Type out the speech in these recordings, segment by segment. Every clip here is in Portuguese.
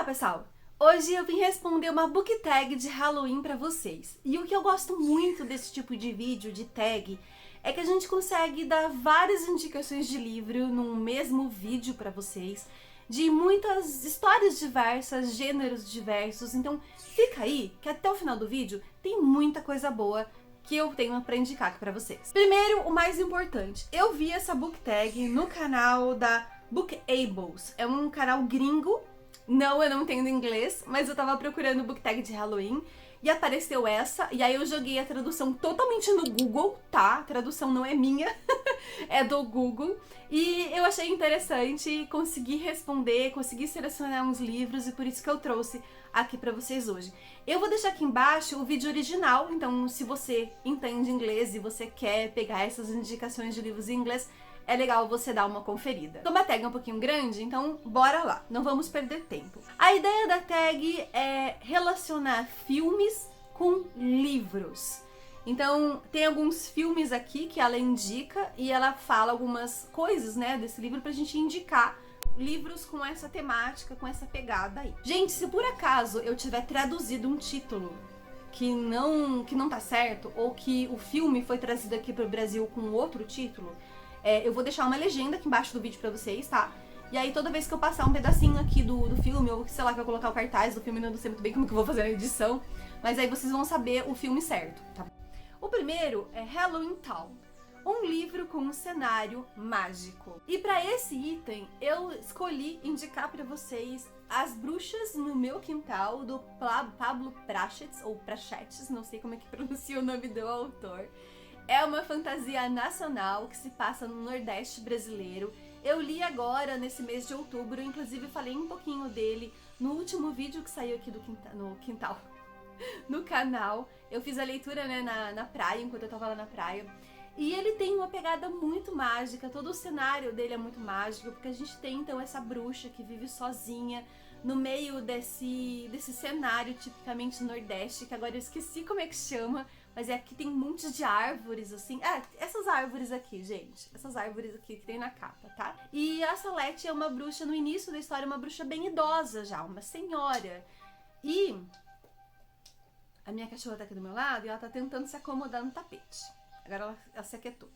pessoal! Hoje eu vim responder uma book tag de Halloween pra vocês. E o que eu gosto muito desse tipo de vídeo, de tag, é que a gente consegue dar várias indicações de livro num mesmo vídeo pra vocês, de muitas histórias diversas, gêneros diversos. Então fica aí que até o final do vídeo tem muita coisa boa que eu tenho pra indicar aqui pra vocês. Primeiro, o mais importante, eu vi essa book tag no canal da Bookables. É um canal gringo. Não, eu não entendo inglês, mas eu tava procurando book tag de Halloween e apareceu essa, e aí eu joguei a tradução totalmente no Google, tá? A tradução não é minha, é do Google. E eu achei interessante, consegui responder, consegui selecionar uns livros e por isso que eu trouxe aqui pra vocês hoje. Eu vou deixar aqui embaixo o vídeo original, então se você entende inglês e você quer pegar essas indicações de livros em inglês, é legal você dar uma conferida. Como a tag é um pouquinho grande, então bora lá, não vamos perder tempo. A ideia da tag é relacionar filmes com livros. Então tem alguns filmes aqui que ela indica e ela fala algumas coisas, né, desse livro pra gente indicar livros com essa temática, com essa pegada aí. Gente, se por acaso eu tiver traduzido um título que não tá certo, ou que o filme foi trazido aqui pro Brasil com outro título, eu vou deixar uma legenda aqui embaixo do vídeo pra vocês, tá? E aí toda vez que eu passar um pedacinho aqui do filme, ou sei lá, que eu colocar o cartaz do filme, não sei muito bem como que eu vou fazer a edição, mas aí vocês vão saber o filme certo, tá? O primeiro é Halloween Town, um livro com um cenário mágico. E pra esse item, eu escolhi indicar pra vocês As Bruxas no Meu Quintal, do Pablo Prachetes, ou Prachetes, não sei como é que pronuncia o nome do autor. É uma fantasia nacional que se passa no Nordeste brasileiro. Eu li agora, nesse mês de outubro, inclusive falei um pouquinho dele no último vídeo que saiu aqui no canal. Eu fiz a leitura, né, na praia, enquanto eu tava lá na praia. E ele tem uma pegada muito mágica, todo o cenário dele é muito mágico, porque a gente tem então essa bruxa que vive sozinha no meio desse cenário tipicamente nordeste, que agora eu esqueci como é que chama, mas é que tem um monte de árvores, assim. Essas árvores aqui, gente. Essas árvores aqui que tem na capa, tá? E a Salete é uma bruxa, no início da história, uma bruxa bem idosa já, uma senhora. E a minha cachorra tá aqui do meu lado e ela tá tentando se acomodar no tapete. Agora ela se aquietou.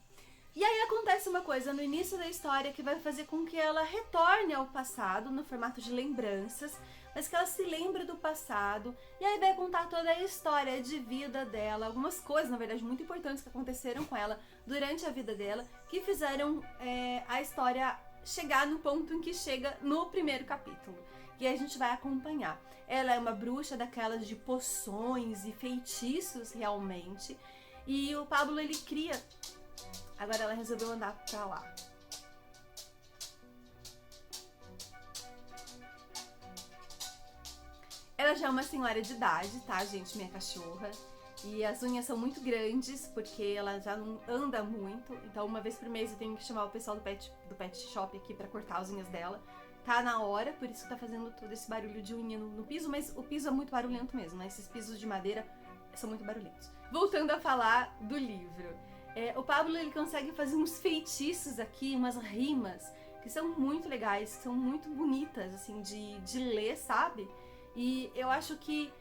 E aí acontece uma coisa no início da história que vai fazer com que ela retorne ao passado, no formato de lembranças, mas que ela se lembre do passado, e aí vai contar toda a história de vida dela, algumas coisas, na verdade, muito importantes que aconteceram com ela durante a vida dela, que fizeram a história chegar no ponto em que chega no primeiro capítulo. E aí a gente vai acompanhar. Ela é uma bruxa daquelas de poções e feitiços, realmente, e o Pablo, ele cria. Agora ela resolveu andar pra lá. Ela já é uma senhora de idade, tá, gente, minha cachorra. E as unhas são muito grandes, porque ela já não anda muito. Então uma vez por mês eu tenho que chamar o pessoal do pet shop aqui pra cortar as unhas dela. Tá na hora, por isso que tá fazendo todo esse barulho de unha no piso, mas o piso é muito barulhento mesmo, né? Esses pisos de madeira são muito barulhentos. Voltando a falar do livro. O Pablo, ele consegue fazer uns feitiços aqui, umas rimas, que são muito legais, que são muito bonitas, assim, de ler, sabe? E eu acho que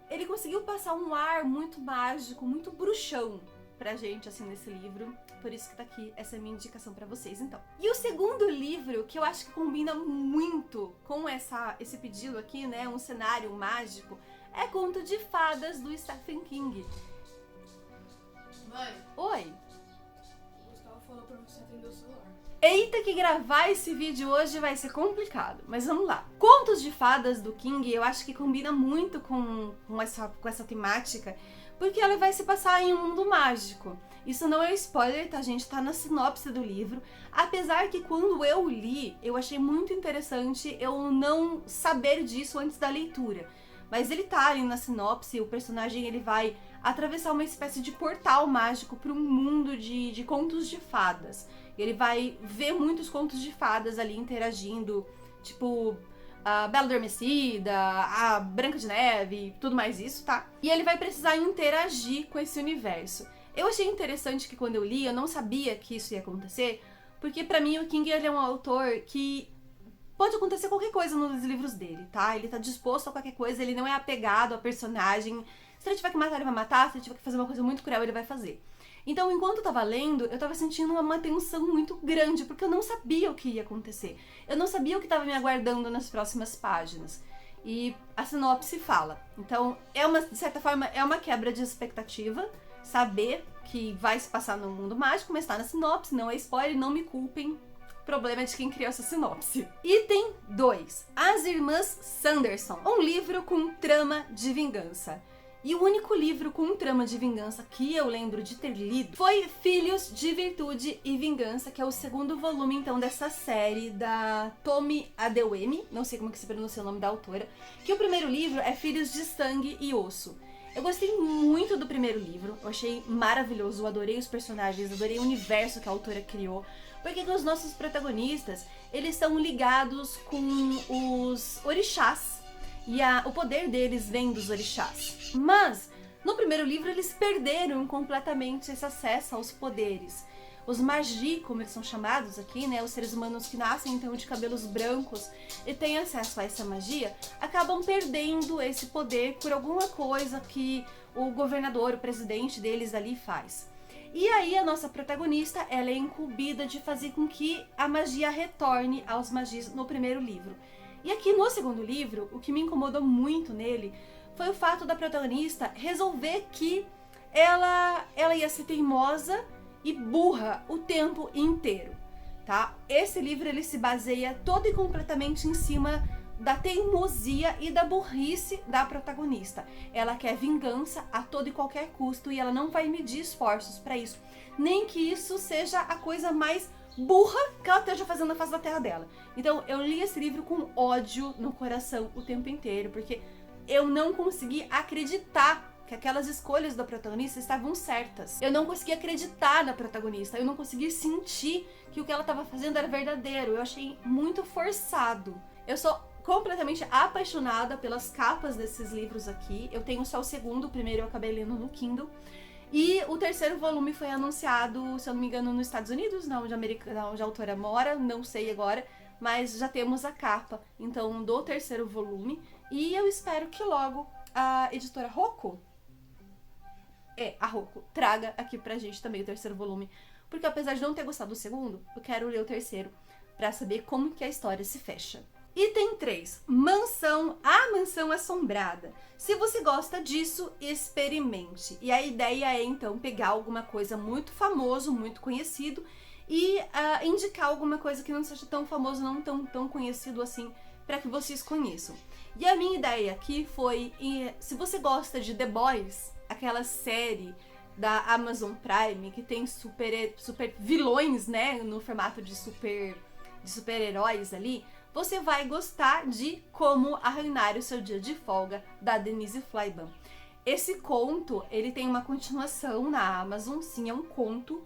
ele conseguiu passar um ar muito mágico, muito bruxão pra gente, assim, nesse livro. Por isso que tá aqui essa minha indicação pra vocês, então. E o segundo livro, que eu acho que combina muito com esse pedido aqui, né, um cenário mágico, é Conto de Fadas, do Stephen King. Mãe. Oi. O Gustavo falou pra você atender o celular. Eita, que gravar esse vídeo hoje vai ser complicado, mas vamos lá. Contos de Fadas do King, eu acho que combina muito com essa temática, porque ela vai se passar em um mundo mágico. Isso não é spoiler, tá, gente? Tá na sinopse do livro. Apesar que quando eu li, eu achei muito interessante eu não saber disso antes da leitura. Mas ele tá ali na sinopse, o personagem ele vai atravessar uma espécie de portal mágico para um mundo de contos de fadas. Ele vai ver muitos contos de fadas ali interagindo, tipo a Bela Adormecida, a Branca de Neve, tudo mais isso, tá? E ele vai precisar interagir com esse universo. Eu achei interessante que quando eu li, eu não sabia que isso ia acontecer, porque pra mim o King ele é um autor que pode acontecer qualquer coisa nos livros dele, tá? Ele tá disposto a qualquer coisa, ele não é apegado ao personagem. Se ele tiver que matar, ele vai matar. Se ele tiver que fazer uma coisa muito cruel, ele vai fazer. Então, enquanto eu tava lendo, eu tava sentindo uma tensão muito grande, porque eu não sabia o que ia acontecer. Eu não sabia o que tava me aguardando nas próximas páginas. E a sinopse fala. Então, de certa forma, é uma quebra de expectativa, saber que vai se passar no mundo mágico, mas tá na sinopse, não é spoiler, não me culpem. O problema é de quem criou essa sinopse. Item 2. As Irmãs Sanderson. Um livro com trama de vingança. E o único livro com um trama de vingança que eu lembro de ter lido foi Filhos de Virtude e Vingança, que é o segundo volume, então, dessa série da Tomi Adeyemi, não sei como que se pronuncia o nome da autora, que o primeiro livro é Filhos de Sangue e Osso. Eu gostei muito do primeiro livro, eu achei maravilhoso, eu adorei os personagens, adorei o universo que a autora criou, porque os nossos protagonistas, eles são ligados com os orixás, e o poder deles vem dos orixás. Mas, no primeiro livro, eles perderam completamente esse acesso aos poderes. Os magi, como eles são chamados aqui, né, os seres humanos que nascem então de cabelos brancos e têm acesso a essa magia, acabam perdendo esse poder por alguma coisa que o governador, o presidente deles ali faz. E aí a nossa protagonista, ela é incumbida de fazer com que a magia retorne aos magis no primeiro livro. E aqui no segundo livro, o que me incomodou muito nele foi o fato da protagonista resolver que ela ia ser teimosa e burra o tempo inteiro, tá? Esse livro, ele se baseia todo e completamente em cima da teimosia e da burrice da protagonista. Ela quer vingança a todo e qualquer custo e ela não vai medir esforços para isso. Nem que isso seja a coisa mais burra que ela esteja fazendo na face da terra dela. Então, eu li esse livro com ódio no coração o tempo inteiro, porque eu não consegui acreditar que aquelas escolhas da protagonista estavam certas. Eu não consegui acreditar na protagonista, eu não consegui sentir que o que ela estava fazendo era verdadeiro. Eu achei muito forçado. Eu sou completamente apaixonada pelas capas desses livros aqui. Eu tenho só o segundo, o primeiro eu acabei lendo no Kindle. E o terceiro volume foi anunciado, se eu não me engano, nos Estados Unidos, onde a autora mora, não sei agora, mas já temos a capa, então, do terceiro volume. E eu espero que logo a editora Rocco, a Rocco, traga aqui pra gente também o terceiro volume. Porque apesar de não ter gostado do segundo, eu quero ler o terceiro pra saber como que a história se fecha. Item 3. A Mansão Assombrada. Se você gosta disso, experimente. E a ideia é, então, pegar alguma coisa muito famoso, muito conhecido, e indicar alguma coisa que não seja tão famoso, não tão conhecido assim, para que vocês conheçam. E a minha ideia aqui foi, se você gosta de The Boys, aquela série da Amazon Prime, que tem super vilões, né, no formato de super-heróis ali, você vai gostar de Como Arruinar o Seu Dia de Folga, da Denise Flyban. Esse conto, ele tem uma continuação na Amazon, sim, é um conto,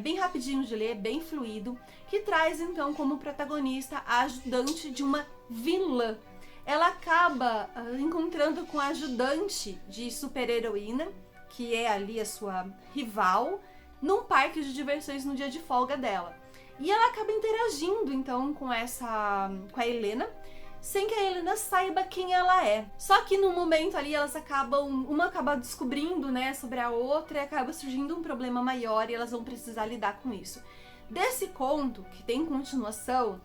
bem rapidinho de ler, bem fluido, que traz então como protagonista a ajudante de uma vilã. Ela acaba encontrando com a ajudante de super-heroína, que é ali a sua rival, num parque de diversões no dia de folga dela. E ela acaba interagindo, então, com a Helena, sem que a Helena saiba quem ela é. Só que no momento ali, uma acaba descobrindo, né, sobre a outra, e acaba surgindo um problema maior e elas vão precisar lidar com isso. Desse conto, que tem continuação,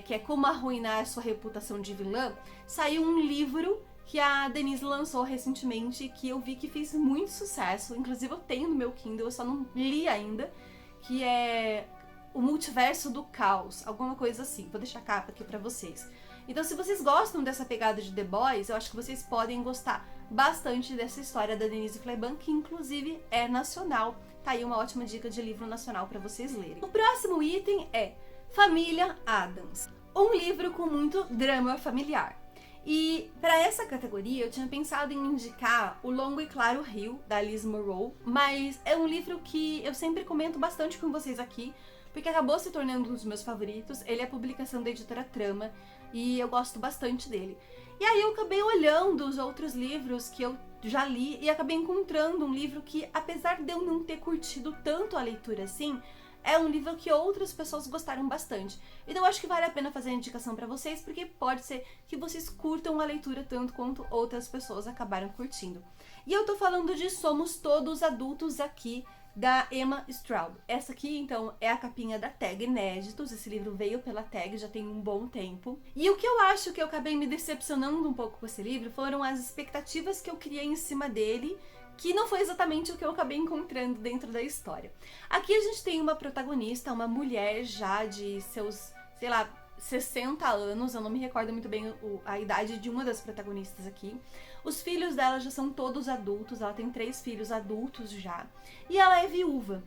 que é Como Arruinar a Sua Reputação de Vilã, saiu um livro que a Denise lançou recentemente, que eu vi que fez muito sucesso, inclusive eu tenho no meu Kindle, eu só não li ainda, que é O Multiverso do Caos, alguma coisa assim. Vou deixar a capa aqui pra vocês. Então, se vocês gostam dessa pegada de The Boys, eu acho que vocês podem gostar bastante dessa história da Denise Flyban, que inclusive é nacional. Tá aí uma ótima dica de livro nacional pra vocês lerem. O próximo item é Família Addams, um livro com muito drama familiar. E para essa categoria eu tinha pensado em indicar O Longo e Claro Rio, da Liz Murrow, mas é um livro que eu sempre comento bastante com vocês aqui, porque acabou se tornando um dos meus favoritos. Ele é a publicação da editora Trama e eu gosto bastante dele. E aí eu acabei olhando os outros livros que eu já li e acabei encontrando um livro que, apesar de eu não ter curtido tanto a leitura assim, é um livro que outras pessoas gostaram bastante. Então eu acho que vale a pena fazer a indicação pra vocês, porque pode ser que vocês curtam a leitura tanto quanto outras pessoas acabaram curtindo. E eu tô falando de Somos Todos Adultos aqui, da Emma Straub. Essa aqui, então, é a capinha da Tag Inéditos. Esse livro veio pela Tag já tem um bom tempo. E o que eu acho que eu acabei me decepcionando um pouco com esse livro foram as expectativas que eu criei em cima dele, que não foi exatamente o que eu acabei encontrando dentro da história. Aqui a gente tem uma protagonista, uma mulher já de seus, sei lá, 60 anos, eu não me recordo muito bem a idade de uma das protagonistas aqui. Os filhos dela já são todos adultos, ela tem 3 filhos adultos já, e ela é viúva.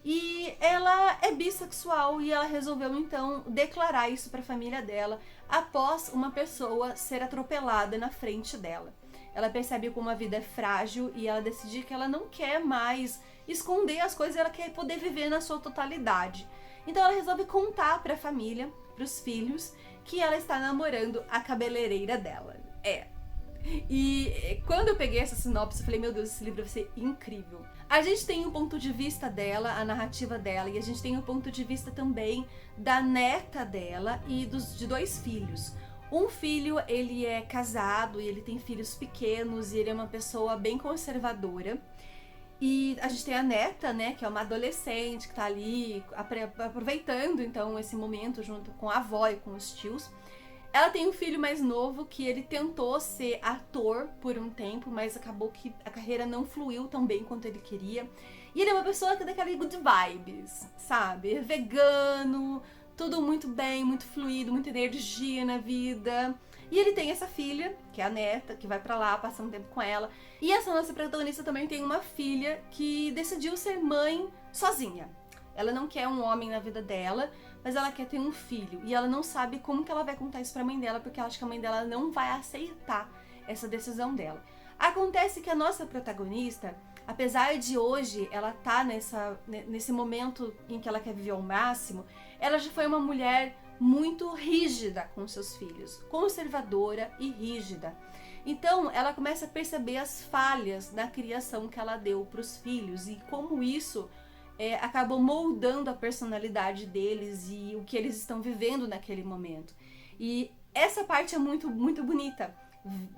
E ela é bissexual e ela resolveu então declarar isso para a família dela após uma pessoa ser atropelada na frente dela. Ela percebe como a vida é frágil e ela decide que ela não quer mais esconder as coisas, ela quer poder viver na sua totalidade. Então ela resolve contar para a família, para os filhos, que ela está namorando a cabeleireira dela. E quando eu peguei essa sinopse, eu falei, meu Deus, esse livro vai ser incrível. A gente tem o ponto de vista dela, a narrativa dela, e a gente tem o ponto de vista também da neta dela e de 2 filhos. Um filho, ele é casado e ele tem filhos pequenos e ele é uma pessoa bem conservadora. E a gente tem a neta, né, que é uma adolescente que tá ali aproveitando então esse momento junto com a avó e com os tios. Ela tem um filho mais novo que ele tentou ser ator por um tempo, mas acabou que a carreira não fluiu tão bem quanto ele queria. E ele é uma pessoa que dá aquela good vibes, sabe? Vegano, tudo muito bem, muito fluido, muita energia na vida. E ele tem essa filha, que é a neta, que vai pra lá, passa um tempo com ela. E essa nossa protagonista também tem uma filha que decidiu ser mãe sozinha. Ela não quer um homem na vida dela, mas ela quer ter um filho. E ela não sabe como que ela vai contar isso pra mãe dela, porque ela acha que a mãe dela não vai aceitar essa decisão dela. Acontece que a nossa protagonista, apesar de hoje ela tá nesse momento em que ela quer viver ao máximo, ela já foi uma mulher muito rígida com seus filhos, conservadora e rígida. Então ela começa a perceber as falhas na criação que ela deu para os filhos e como isso acabou moldando a personalidade deles e o que eles estão vivendo naquele momento. E essa parte é muito, muito bonita.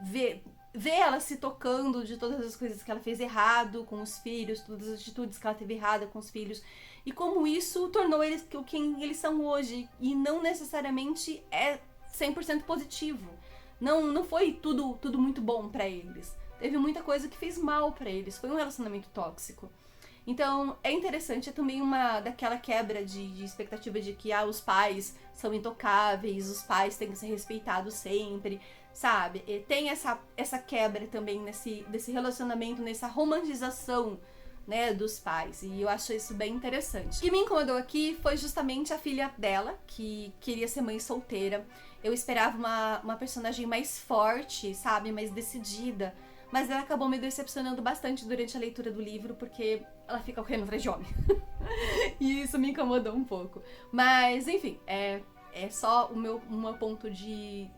Ver ela se tocando de todas as coisas que ela fez errado com os filhos, todas as atitudes que ela teve errada com os filhos, e como isso tornou eles quem eles são hoje, e não necessariamente é 100% positivo. Não foi tudo muito bom pra eles. Teve muita coisa que fez mal pra eles, foi um relacionamento tóxico. Então é interessante, é também uma daquela quebra de expectativa de que os pais são intocáveis, os pais têm que ser respeitados sempre, sabe? E tem essa quebra também desse relacionamento, nessa romantização, né, dos pais, e eu acho isso bem interessante. O que me incomodou aqui foi justamente a filha dela, que queria ser mãe solteira. Eu esperava uma personagem mais forte, sabe, mais decidida, mas ela acabou me decepcionando bastante durante a leitura do livro, porque ela fica correndo atrás de homem. E isso me incomodou um pouco. Mas, enfim, é só o meu ponto de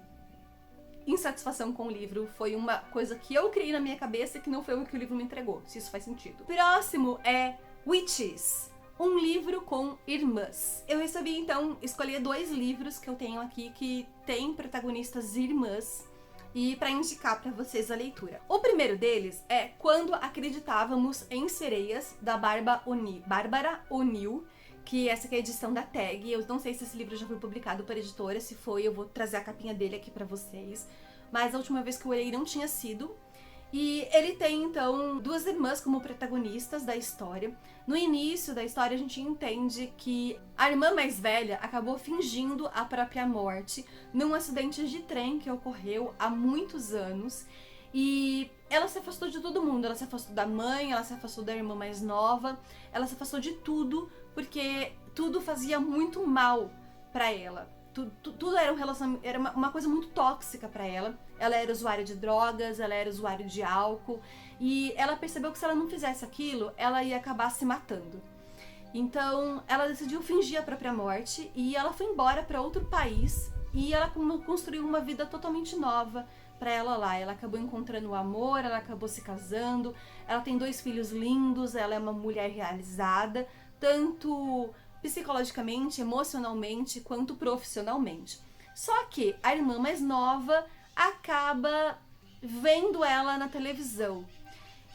insatisfação com o livro. Foi uma coisa que eu criei na minha cabeça e que não foi o que o livro me entregou, se isso faz sentido. Próximo é Witches, um livro com irmãs. Eu resolvi, então, escolher 2 livros que eu tenho aqui que tem protagonistas irmãs e para indicar para vocês a leitura. O primeiro deles é Quando Acreditávamos em Sereias, da Bárbara O'Neill, que essa aqui é a edição da Tag. Eu não sei se esse livro já foi publicado por editora, se foi eu vou trazer a capinha dele aqui pra vocês, mas a última vez que eu olhei não tinha sido. E ele tem, então, 2 irmãs como protagonistas da história. No início da história, a gente entende que a irmã mais velha acabou fingindo a própria morte num acidente de trem que ocorreu há muitos anos. E ela se afastou de todo mundo. Ela se afastou da mãe, ela se afastou da irmã mais nova, ela se afastou de tudo, porque tudo fazia muito mal pra ela. Tudo era era uma coisa muito tóxica pra ela. Ela era usuária de drogas, ela era usuária de álcool, e ela percebeu que se ela não fizesse aquilo, ela ia acabar se matando. Então ela decidiu fingir a própria morte e ela foi embora pra outro país e ela construiu uma vida totalmente nova pra ela lá. Ela acabou encontrando o amor, ela acabou se casando, ela tem 2 filhos lindos, ela é uma mulher realizada, tanto psicologicamente, emocionalmente, quanto profissionalmente. Só que a irmã mais nova acaba vendo ela na televisão.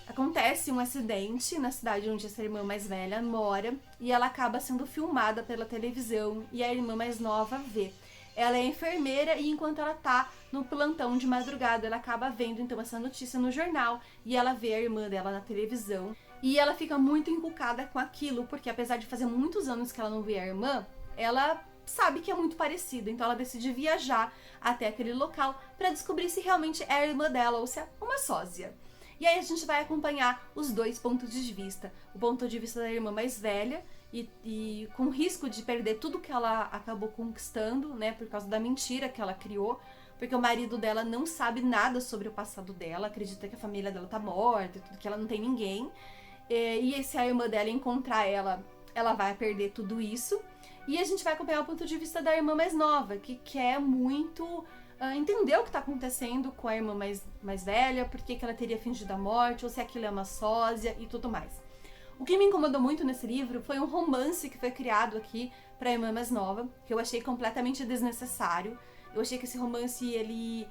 Acontece um acidente na cidade onde essa irmã mais velha mora e ela acaba sendo filmada pela televisão e a irmã mais nova vê. Ela é enfermeira e enquanto ela tá no plantão de madrugada, ela acaba vendo então essa notícia no jornal e ela vê a irmã dela na televisão e ela fica muito encucada com aquilo, porque apesar de fazer muitos anos que ela não vê a irmã, ela sabe que é muito parecido, então ela decide viajar até aquele local para descobrir se realmente é a irmã dela ou se é uma sósia. E aí a gente vai acompanhar os dois pontos de vista. O ponto de vista da irmã mais velha e com risco de perder tudo que ela acabou conquistando, né, por causa da mentira que ela criou, porque o marido dela não sabe nada sobre o passado dela, acredita que a família dela tá morta, que ela não tem ninguém. E se a irmã dela encontrar ela, ela vai perder tudo isso. E a gente vai acompanhar o ponto de vista da irmã mais nova, que quer muito entender o que está acontecendo com a irmã mais velha, por que ela teria fingido a morte, ou se aquilo é uma sósia e tudo mais. O que me incomodou muito nesse livro foi um romance que foi criado aqui para a irmã mais nova, que eu achei completamente desnecessário. Eu achei que esse romance, ele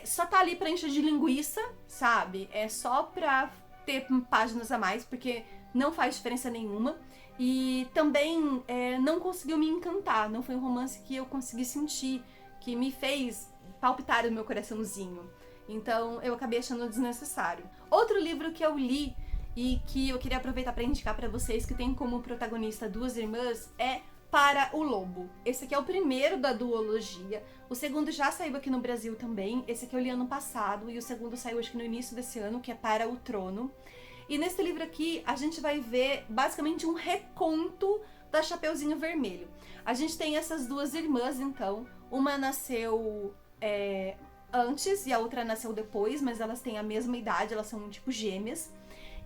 só tá ali pra encher de linguiça, sabe? É só pra ter páginas a mais, porque não faz diferença nenhuma. E também não conseguiu me encantar, não foi um romance que eu consegui sentir, que me fez palpitar no meu coraçãozinho. Então eu acabei achando desnecessário. Outro livro que eu li e que eu queria aproveitar para indicar para vocês, que tem como protagonista duas irmãs, é Para o Lobo. Esse aqui é o primeiro da duologia. O segundo já saiu aqui no Brasil também. Esse aqui eu li ano passado e o segundo saiu acho que no início desse ano, que é Para o Trono. E nesse livro aqui a gente vai ver basicamente um reconto da Chapeuzinho Vermelho. A gente tem essas duas irmãs, então. Uma nasceu antes e a outra nasceu depois, mas elas têm a mesma idade, elas são tipo gêmeas.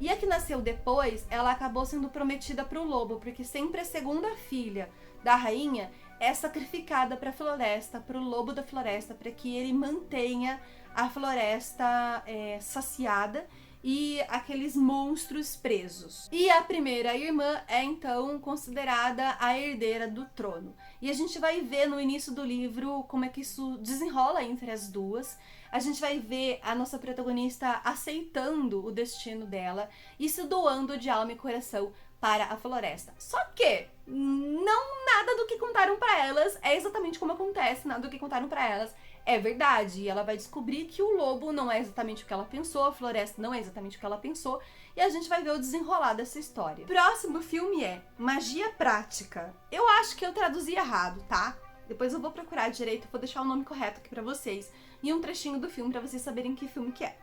E a que nasceu depois, ela acabou sendo prometida pro lobo, porque sempre a segunda filha da rainha é sacrificada pra floresta, pro lobo da floresta, para que ele mantenha a floresta saciada e aqueles monstros presos. E a primeira irmã é então considerada a herdeira do trono. E a gente vai ver no início do livro como é que isso desenrola entre as duas. A gente vai ver a nossa protagonista aceitando o destino dela e se doando de alma e coração para a floresta. Só que não nada do que contaram para elas é exatamente como acontece, nada do que contaram para elas é verdade. E ela vai descobrir que o lobo não é exatamente o que ela pensou, a floresta não é exatamente o que ela pensou, e a gente vai ver o desenrolar dessa história. Próximo filme é Magia Prática. Eu acho que eu traduzi errado, tá? Depois eu vou procurar direito, vou deixar o nome correto aqui pra vocês e um trechinho do filme pra vocês saberem que filme que é.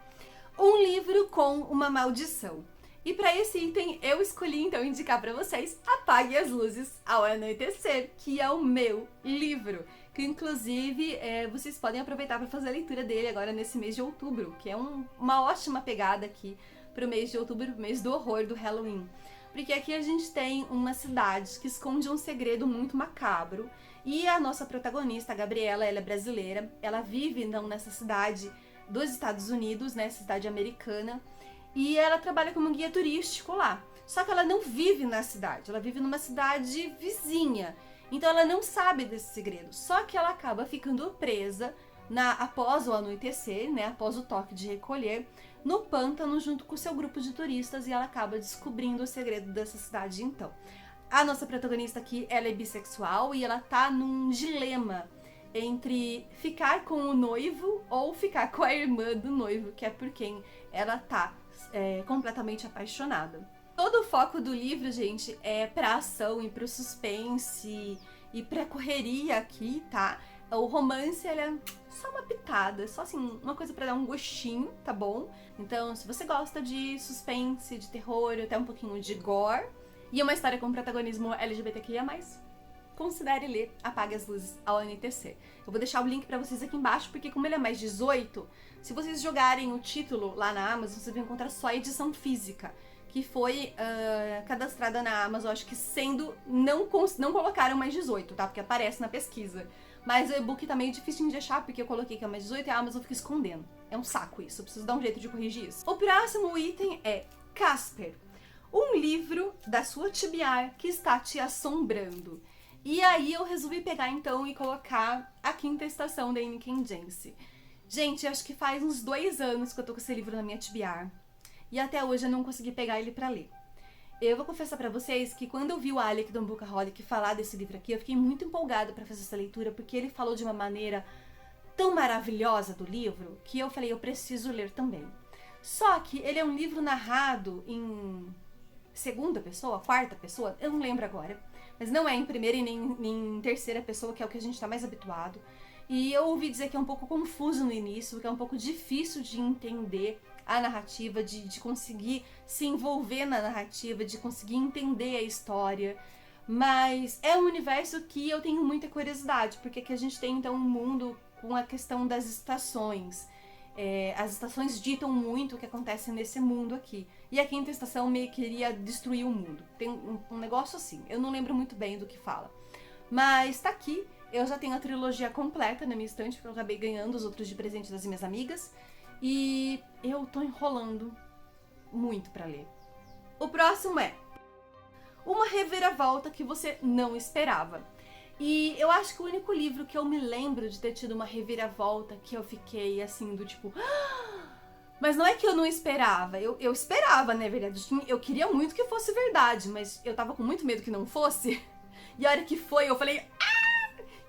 Um livro com uma maldição. E para esse item eu escolhi então indicar para vocês Apague as Luzes ao Anoitecer, que é o meu livro, que inclusive vocês podem aproveitar para fazer a leitura dele agora nesse mês de outubro, que é uma ótima pegada aqui pro mês de outubro, pro mês do horror, do Halloween. Porque aqui a gente tem uma cidade que esconde um segredo muito macabro e a nossa protagonista, a Gabriela, ela é brasileira, ela vive então nessa cidade dos Estados Unidos, né, cidade americana, e ela trabalha como guia turístico lá. Só que ela não vive na cidade, ela vive numa cidade vizinha. Então ela não sabe desse segredo. Só que ela acaba ficando presa após o anoitecer, né, após o toque de recolher, no pântano junto com o seu grupo de turistas, e ela acaba descobrindo o segredo dessa cidade então. A nossa protagonista aqui, ela é bissexual e ela tá num dilema entre ficar com o noivo ou ficar com a irmã do noivo, que é por quem ela tá completamente apaixonada. Todo o foco do livro, gente, é pra ação e pro suspense e pra correria aqui, tá? O romance, ele é só uma pitada, só assim, uma coisa pra dar um gostinho, tá bom? Então, se você gosta de suspense, de terror, até um pouquinho de gore, e uma história com protagonismo LGBTQIA+, considere ler Apague as Luzes ao Anoitecer. Eu vou deixar o link pra vocês aqui embaixo, porque como ele é mais 18, se vocês jogarem o título lá na Amazon, vocês vão encontrar só a edição física, que foi cadastrada na Amazon, acho que não colocaram mais 18, tá? Porque aparece na pesquisa. Mas o e-book tá meio difícil de achar, porque eu coloquei que é mais 18 e a Amazon fica escondendo. É um saco isso, eu preciso dar um jeito de corrigir isso. O próximo item é Casper. um livro da sua TBR que está te assombrando. E aí eu resolvi pegar então e colocar A Quinta Estação da Anne Kenjensi. Gente, acho que faz uns 2 anos que eu tô com esse livro na minha TBR. E até hoje eu não consegui pegar ele pra ler. Eu vou confessar pra vocês que quando eu vi o Alec do Bookaholic falar desse livro aqui, eu fiquei muito empolgada pra fazer essa leitura, porque ele falou de uma maneira tão maravilhosa do livro, que eu falei, eu preciso ler também. Só que ele é um livro narrado em segunda pessoa, quarta pessoa, eu não lembro agora, mas não é em primeira e nem em terceira pessoa, que é o que a gente tá mais habituado. E eu ouvi dizer que é um pouco confuso no início, que é um pouco difícil de entender a narrativa, de conseguir se envolver na narrativa, de conseguir entender a história. Mas é um universo que eu tenho muita curiosidade, porque aqui a gente tem então um mundo com a questão das estações. As estações ditam muito o que acontece nesse mundo aqui. E a quinta estação meio que iria destruir o mundo. Tem um negócio assim, eu não lembro muito bem do que fala. Mas tá aqui, eu já tenho a trilogia completa na minha estante, porque eu acabei ganhando os outros de presente das minhas amigas. E eu tô enrolando muito pra ler. O próximo é Uma Reviravolta que Você Não Esperava. E eu acho que o único livro que eu me lembro de ter tido uma reviravolta que eu fiquei assim, do tipo... Mas não é que eu não esperava, eu esperava, na verdade. Eu queria muito que fosse verdade, mas eu tava com muito medo que não fosse. E a hora que foi, eu falei...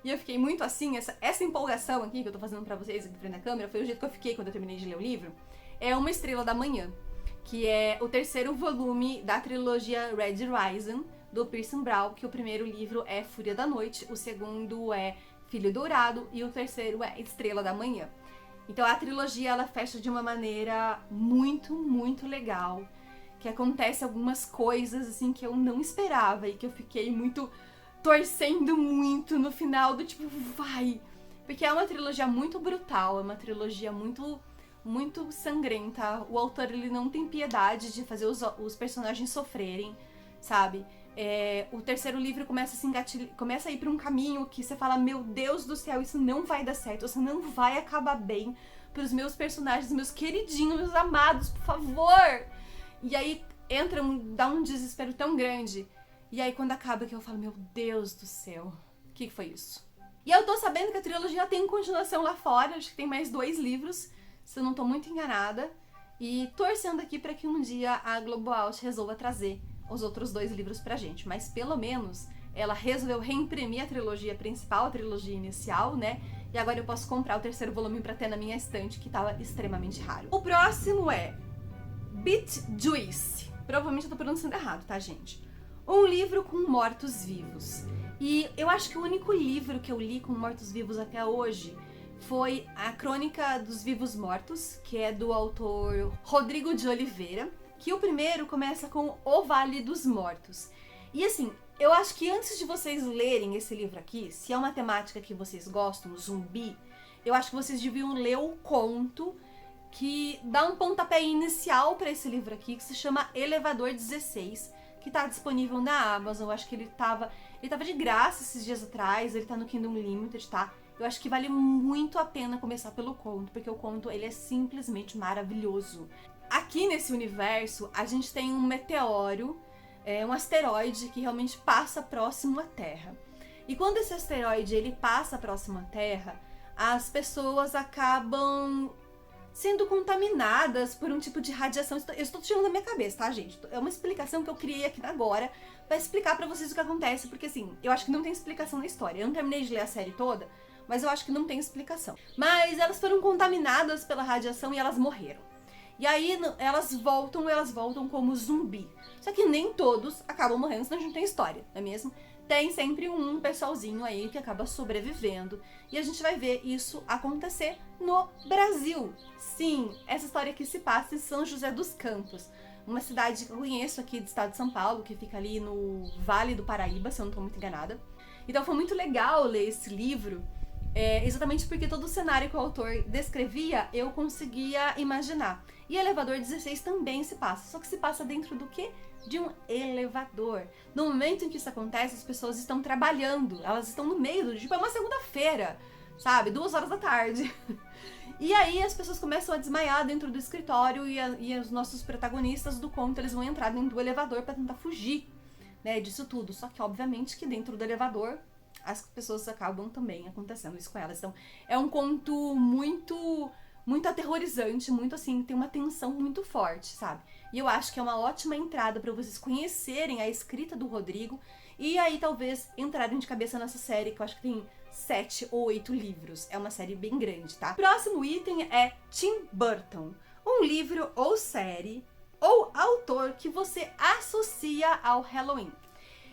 E eu fiquei muito assim, essa empolgação aqui que eu tô fazendo pra vocês aqui frente da câmera, foi o jeito que eu fiquei quando eu terminei de ler o livro. É Uma Estrela da Manhã, que é o terceiro volume da trilogia Red Rising, do Pearson Brown, que o primeiro livro é Fúria da Noite, o segundo é Filho Dourado e o terceiro é Estrela da Manhã. Então a trilogia, ela fecha de uma maneira muito, muito legal, que acontece algumas coisas assim que eu não esperava e que eu fiquei muito... torcendo muito no final do tipo, vai. Porque é uma trilogia muito brutal, é uma trilogia muito sangrenta. O autor, ele não tem piedade de fazer os personagens sofrerem, sabe? O terceiro livro começa a ir pra um caminho que você fala, meu Deus do céu, isso não vai dar certo, isso não vai acabar bem pros meus personagens, meus queridinhos, meus amados, por favor. E aí dá um desespero tão grande. E aí quando acaba que eu falo, meu Deus do céu, o que foi isso? E eu tô sabendo que a trilogia tem continuação lá fora, acho que tem mais 2 livros, se eu não tô muito enganada. E torcendo aqui pra que um dia a Global Out resolva trazer os outros 2 livros pra gente. Mas pelo menos ela resolveu reimprimir a trilogia principal, a trilogia inicial, né? E agora eu posso comprar o terceiro volume pra ter na minha estante, que tava extremamente raro. O próximo é Beetlejuice. Provavelmente eu tô pronunciando errado, tá, gente? Um livro com mortos-vivos. E eu acho que o único livro que eu li com mortos-vivos até hoje foi A Crônica dos Vivos Mortos, que é do autor Rodrigo de Oliveira, que o primeiro começa com O Vale dos Mortos. E assim, eu acho que antes de vocês lerem esse livro aqui, se é uma temática que vocês gostam, zumbi, eu acho que vocês deviam ler o conto que dá um pontapé inicial para esse livro aqui, que se chama Elevador 16, que tá disponível na Amazon. Eu acho que ele tava de graça esses dias atrás, ele tá no Kindle Unlimited, tá? Eu acho que vale muito a pena começar pelo conto, porque o conto, ele é simplesmente maravilhoso. Aqui nesse universo, a gente tem um meteoro, um asteroide que realmente passa próximo à Terra. E quando esse asteroide, ele passa próximo à Terra, as pessoas acabam sendo contaminadas por um tipo de radiação. Eu estou tirando da minha cabeça, tá, gente? É uma explicação que eu criei aqui agora pra explicar pra vocês o que acontece, porque assim, eu acho que não tem explicação na história. Eu não terminei de ler a série toda, mas eu acho que não tem explicação. Mas elas foram contaminadas pela radiação e elas morreram. E aí elas voltam como zumbi. Só que nem todos acabam morrendo, senão a gente não tem história, não é mesmo? Tem sempre um pessoalzinho aí que acaba sobrevivendo. E a gente vai ver isso acontecer no Brasil. Sim, essa história aqui se passa em São José dos Campos, uma cidade que eu conheço aqui do estado de São Paulo, que fica ali no Vale do Paraíba, se eu não estou muito enganada. Então foi muito legal ler esse livro, exatamente porque todo o cenário que o autor descrevia, eu conseguia imaginar. E Elevador 16 também se passa, só que se passa dentro do quê? De um elevador. No momento em que isso acontece, as pessoas estão trabalhando, elas estão no meio do... Tipo, é uma segunda-feira, sabe? 2 horas da tarde. E aí as pessoas começam a desmaiar dentro do escritório e os nossos protagonistas do conto, eles vão entrar dentro do elevador para tentar fugir, né, disso tudo. Só que, obviamente, que dentro do elevador as pessoas acabam também acontecendo isso com elas. Então, é um conto muito aterrorizante, muito assim, tem uma tensão muito forte, sabe? E eu acho que é uma ótima entrada para vocês conhecerem a escrita do Rodrigo e aí talvez entrarem de cabeça nessa série, que eu acho que tem 7 ou 8 livros. É uma série bem grande, tá? Próximo item é Tim Burton. Um livro ou série ou autor que você associa ao Halloween.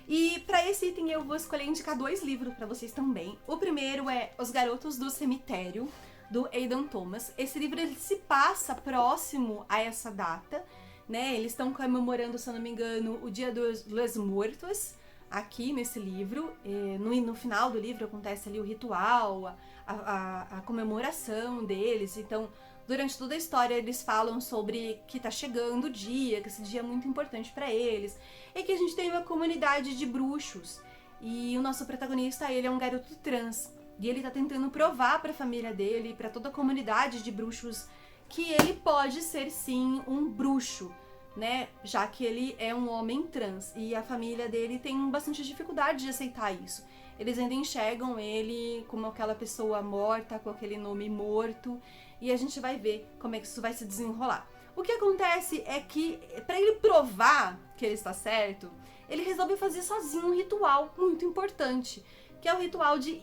E para esse item eu vou escolher indicar 2 livros para vocês também. O primeiro é Os Garotos do Cemitério, do Aidan Thomas. Esse livro ele se passa próximo a essa data, né? Eles estão comemorando, se eu não me engano, o Dia dos Muertos, aqui nesse livro. No final do livro acontece ali o ritual, a comemoração deles. Então, durante toda a história eles falam sobre que tá chegando o dia, que esse dia é muito importante para eles, e que a gente tem uma comunidade de bruxos. E o nosso protagonista, ele é um garoto trans, e ele tá tentando provar pra família dele, pra toda a comunidade de bruxos, que ele pode ser sim um bruxo, né? Já que ele é um homem trans. E a família dele tem bastante dificuldade de aceitar isso. Eles ainda enxergam ele como aquela pessoa morta, com aquele nome morto. E a gente vai ver como é que isso vai se desenrolar. O que acontece é que, pra ele provar que ele está certo, ele resolve fazer sozinho um ritual muito importante, que é o ritual de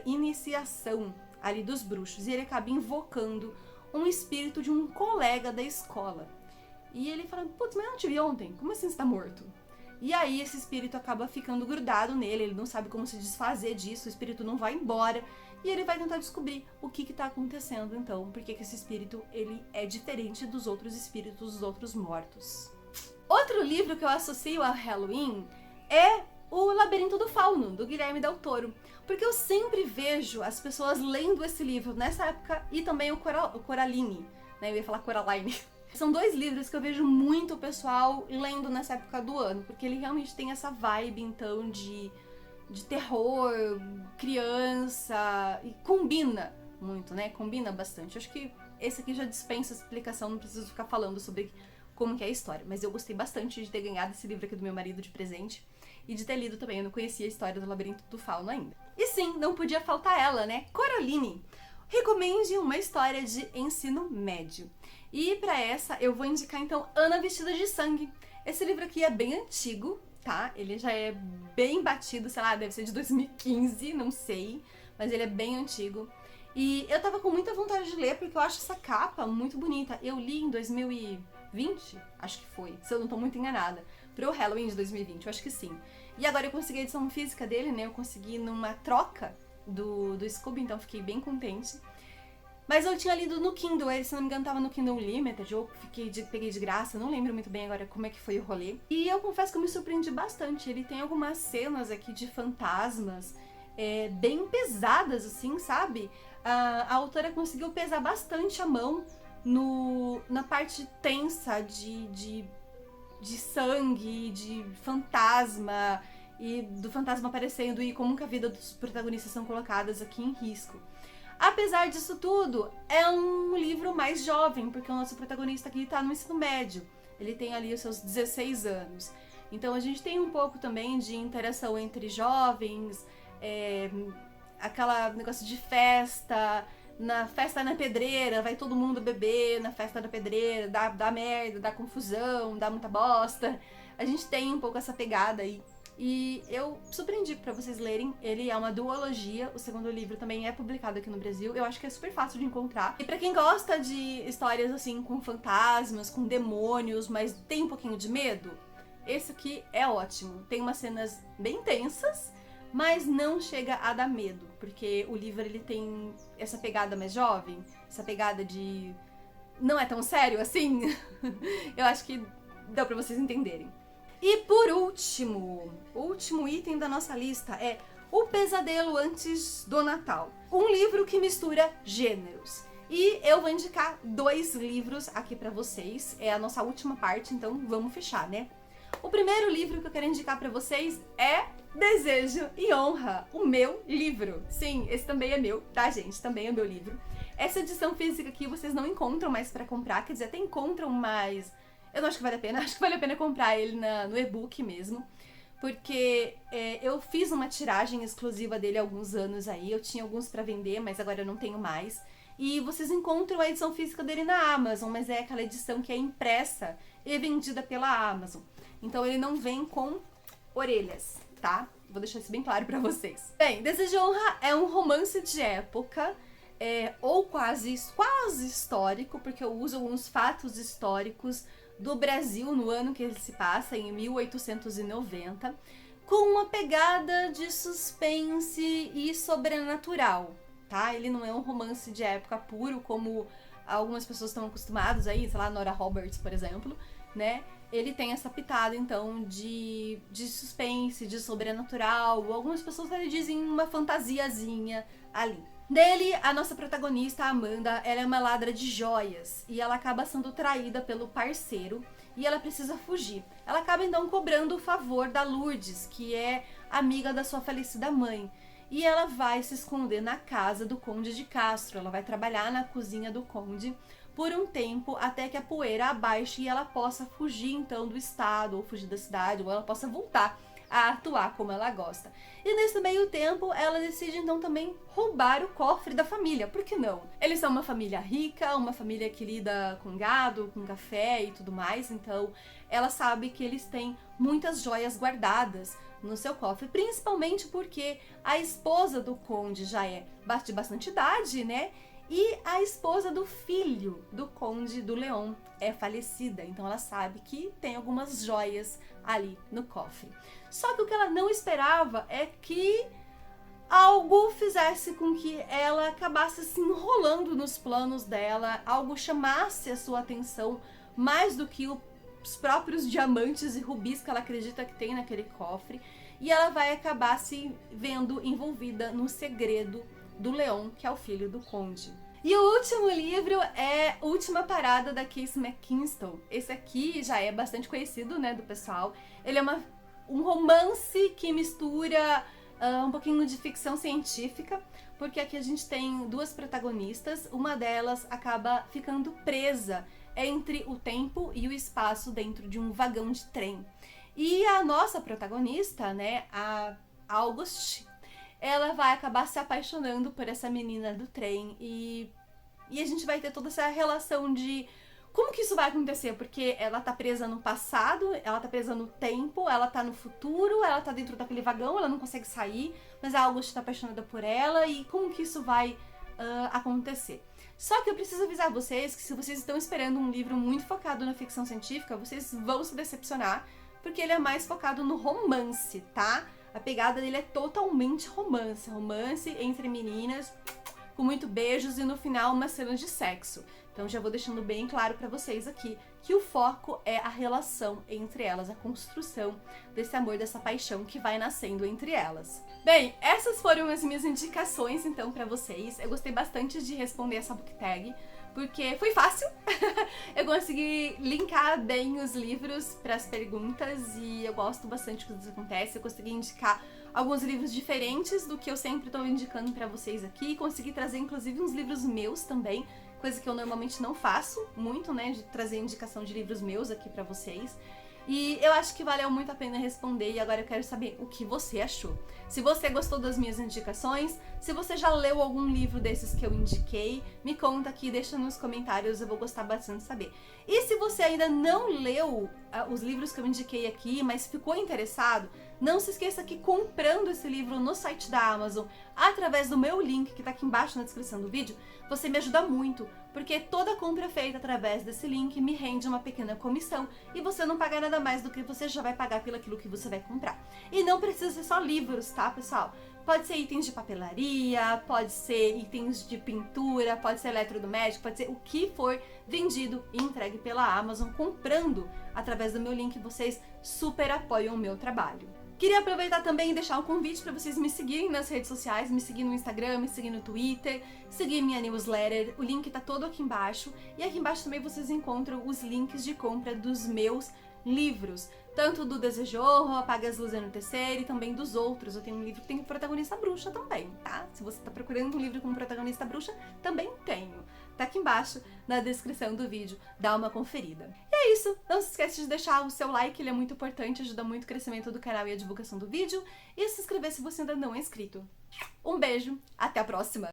iniciação ali dos bruxos. E ele acaba invocando um espírito de um colega da escola. E ele fala, putz, mas eu não te vi ontem, como assim você tá morto? E aí esse espírito acaba ficando grudado nele, ele não sabe como se desfazer disso, o espírito não vai embora. E ele vai tentar descobrir o que tá acontecendo então, porque que esse espírito ele é diferente dos outros espíritos, dos outros mortos. Outro livro que eu associo ao Halloween é O Labirinto do Fauno, do Guilherme Del Toro. Porque eu sempre vejo as pessoas lendo esse livro nessa época e também o Coraline, né? Eu ia falar Coraline. São 2 livros que eu vejo muito o pessoal lendo nessa época do ano, porque ele realmente tem essa vibe, então, de terror, criança, e combina muito, né? Combina bastante. Acho que esse aqui já dispensa explicação, não preciso ficar falando sobre como que é a história, mas eu gostei bastante de ter ganhado esse livro aqui do meu marido de presente e de ter lido também. Eu não conhecia a história do Labirinto do Fauno ainda. E sim, não podia faltar ela, né? Coraline. Recomende uma história de ensino médio. E pra essa eu vou indicar então Ana Vestida de Sangue. Esse livro aqui é bem antigo, tá? Ele já é bem batido, sei lá, deve ser de 2015, não sei, mas ele é bem antigo. E eu tava com muita vontade de ler porque eu acho essa capa muito bonita. Eu li em 2020, acho que foi, se eu não tô muito enganada, pro Halloween de 2020, eu acho que sim. E agora eu consegui a edição física dele, né? Eu consegui numa troca do Scooby, então fiquei bem contente. Mas eu tinha lido no Kindle, ele, se não me engano, tava no Kindle Unlimited, eu peguei de graça, não lembro muito bem agora como é que foi o rolê. E eu confesso que eu me surpreendi bastante, ele tem algumas cenas aqui de fantasmas, bem pesadas, assim, sabe? A autora conseguiu pesar bastante a mão na parte tensa de sangue, de fantasma, e do fantasma aparecendo e como que a vida dos protagonistas são colocadas aqui em risco. Apesar disso tudo, é um livro mais jovem, porque o nosso protagonista aqui tá no ensino médio. Ele tem ali os seus 16 anos. Então a gente tem um pouco também de interação entre jovens, aquela negócio de festa na pedreira, vai todo mundo beber na festa da pedreira, dá merda, dá confusão, dá muita bosta. A gente tem um pouco essa pegada aí. E eu surpreendi pra vocês lerem. Ele é uma duologia, o segundo livro também é publicado aqui no Brasil. Eu acho que é super fácil de encontrar. E pra quem gosta de histórias assim, com fantasmas, com demônios, mas tem um pouquinho de medo, esse aqui é ótimo. Tem umas cenas bem tensas, mas não chega a dar medo, porque o livro ele tem essa pegada mais jovem, essa pegada de não é tão sério assim. Eu acho que deu pra vocês entenderem. E por último, o último item da nossa lista é O Pesadelo Antes do Natal. Um livro que mistura gêneros. E eu vou indicar 2 livros aqui pra vocês. É a nossa última parte, então vamos fechar, né? O primeiro livro que eu quero indicar pra vocês é Desejo e Honra, o meu livro. Sim, esse também é meu, tá, gente? Também é meu livro. Essa edição física aqui vocês não encontram mais pra comprar, quer dizer, até encontram, mas eu não acho que vale a pena. Acho que vale a pena comprar ele no e-book mesmo. Porque eu fiz uma tiragem exclusiva dele há alguns anos aí. Eu tinha alguns pra vender, mas agora eu não tenho mais. E vocês encontram a edição física dele na Amazon, mas é aquela edição que é impressa e vendida pela Amazon. Então ele não vem com orelhas, tá? Vou deixar isso bem claro pra vocês. Bem, Desejo de Honra é um romance de época, ou quase histórico, porque eu uso alguns fatos históricos do Brasil no ano que ele se passa, em 1890, com uma pegada de suspense e sobrenatural, tá? Ele não é um romance de época puro, como algumas pessoas estão acostumadas aí, sei lá, Nora Roberts, por exemplo, né? Ele tem essa pitada, então, de suspense, de sobrenatural, algumas pessoas até dizem uma fantasiazinha ali. Dele, a nossa protagonista, a Amanda, ela é uma ladra de joias e ela acaba sendo traída pelo parceiro e ela precisa fugir. Ela acaba então cobrando o favor da Lourdes, que é amiga da sua falecida mãe. E ela vai se esconder na casa do Conde de Castro. Ela vai trabalhar na cozinha do Conde por um tempo até que a poeira abaixe e ela possa fugir então do estado, ou fugir da cidade, ou ela possa voltar a atuar como ela gosta. E nesse meio tempo, ela decide então também roubar o cofre da família. Por que não? Eles são uma família rica, uma família que lida com gado, com café e tudo mais, então ela sabe que eles têm muitas joias guardadas no seu cofre, principalmente porque a esposa do conde já é de bastante idade, né? E a esposa do filho do conde do Leon é falecida, então ela sabe que tem algumas joias ali no cofre. Só que o que ela não esperava é que algo fizesse com que ela acabasse se enrolando nos planos dela, algo chamasse a sua atenção mais do que os próprios diamantes e rubis que ela acredita que tem naquele cofre, e ela vai acabar se vendo envolvida no segredo do Leon, que é o filho do conde. E o último livro é Última Parada, da Casey McKinston. Esse aqui já é bastante conhecido, né, do pessoal. Ele é um romance que mistura um pouquinho de ficção científica, porque aqui a gente tem duas protagonistas, uma delas acaba ficando presa entre o tempo e o espaço dentro de um vagão de trem. E a nossa protagonista, né, a August, ela vai acabar se apaixonando por essa menina do trem e a gente vai ter toda essa relação de como que isso vai acontecer, porque ela tá presa no passado, ela tá presa no tempo, ela tá no futuro, ela tá dentro daquele vagão, ela não consegue sair, mas a August tá apaixonada por ela e como que isso vai acontecer. Só que eu preciso avisar vocês que se vocês estão esperando um livro muito focado na ficção científica, vocês vão se decepcionar, porque ele é mais focado no romance, tá? A pegada dele é totalmente romance. Romance entre meninas, com muito beijos e no final umas cenas de sexo. Então já vou deixando bem claro pra vocês aqui que o foco é a relação entre elas, a construção desse amor, dessa paixão que vai nascendo entre elas. Bem, essas foram as minhas indicações então pra vocês. Eu gostei bastante de responder essa book tag, porque foi fácil. Eu consegui linkar bem os livros para as perguntas e eu gosto bastante quando isso acontece. Eu consegui indicar alguns livros diferentes do que eu sempre estou indicando para vocês aqui. Consegui trazer inclusive uns livros meus também, coisa que eu normalmente não faço muito, né, de trazer indicação de livros meus aqui para vocês. E eu acho que valeu muito a pena responder e agora eu quero saber o que você achou. Se você gostou das minhas indicações, se você já leu algum livro desses que eu indiquei, me conta aqui, deixa nos comentários, eu vou gostar bastante de saber. E se você ainda não leu os livros que eu indiquei aqui, mas ficou interessado, não se esqueça que comprando esse livro no site da Amazon, através do meu link que tá aqui embaixo na descrição do vídeo, você me ajuda muito, porque toda compra feita através desse link me rende uma pequena comissão e você não paga nada mais do que você já vai pagar pelo aquilo que você vai comprar. E não precisa ser só livros, tá, pessoal? Pode ser itens de papelaria, pode ser itens de pintura, pode ser eletrodoméstico, pode ser o que for vendido e entregue pela Amazon. Comprando através do meu link, vocês super apoiam o meu trabalho. Queria aproveitar também e deixar um convite para vocês me seguirem nas redes sociais, me seguir no Instagram, me seguir no Twitter, seguir minha newsletter, o link tá todo aqui embaixo. E aqui embaixo também vocês encontram os links de compra dos meus livros, tanto do Desejo, Apague as Luzes no Terceiro e também dos outros. Eu tenho um livro que tem protagonista bruxa também, tá? Se você tá procurando um livro com protagonista bruxa, também tenho. tá aqui embaixo na descrição do vídeo, dá uma conferida. E é isso, não se esqueça de deixar o seu like, ele é muito importante, ajuda muito o crescimento do canal e a divulgação do vídeo, e se inscrever se você ainda não é inscrito. Um beijo, até a próxima!